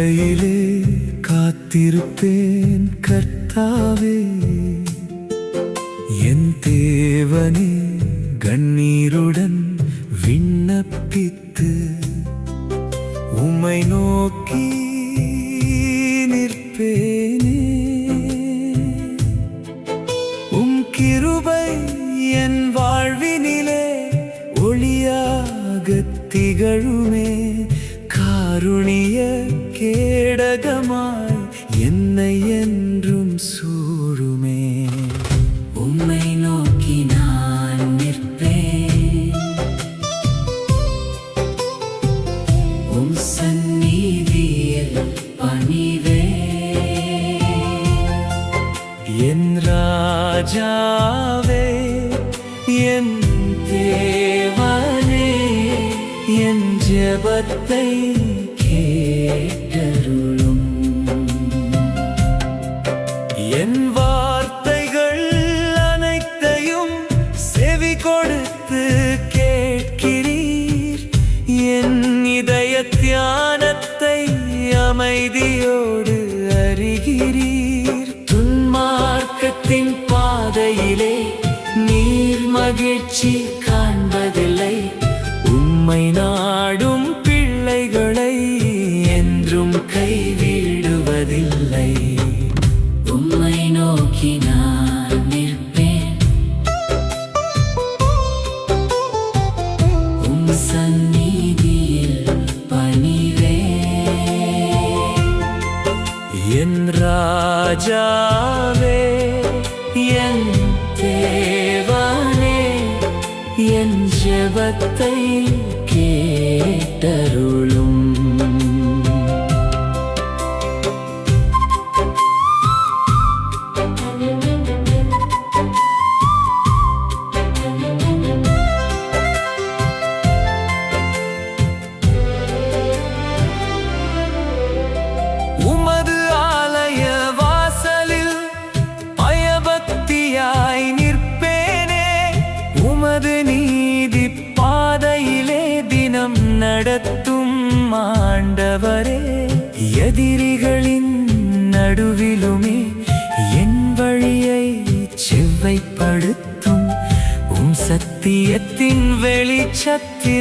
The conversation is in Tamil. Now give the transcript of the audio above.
காலையிலே காத்திருப்பேன் கர்த்தாவே, என் தேவனே, கண்ணீருடன் விண்ணப்பித்து உம்மை நோக்கி நிற்பேனே. உம் கிருபை என் வாழ்வினிலே ஒளியாகத் திகழுமே. காருணிய கேடகமாய் என்னை என்றும் சூழுமே. உம்மை நோக்கி நான் நிற்பேன், உம் சந்நிதியில் பணிவேன். என் ராஜாவே, என் தேவனே, என் ஜெபத்தை கேட்டருளும். என் வார்த்தைகள் அனைத்தையும் செவி கொடுத்து கேட்கிறீர். என் இதய தியானத்தை அமைதியோடு அறிகிறீர். துன்மார்க்கத்தின் பாதையிலே நீர் மகிழ்ச்சி காண்பதில்லை. உம்மை நாடும் பிள்ளைகளை என்றும் கைவிடுவதில்லை. உம்மை நோக்கி நான் நிற்பேன், உம் சந்நிதியில் பணிவேன். என் ராஜாவே, என் தேவனே, என் ஜெபத்தை கேட்டருளும். உமது ஆலய வாசலில் பயபக்தியாய் நிற்பேனே. உமது நீதி பாதையிலே தினம் நடத்தும் ஆண்டவரே. எதிரிகளின் நடுவிலுமே என் வழியை செவ்வைப்படுத்தும். உம் சத்தியத்தின் வெளிச்சத்தில்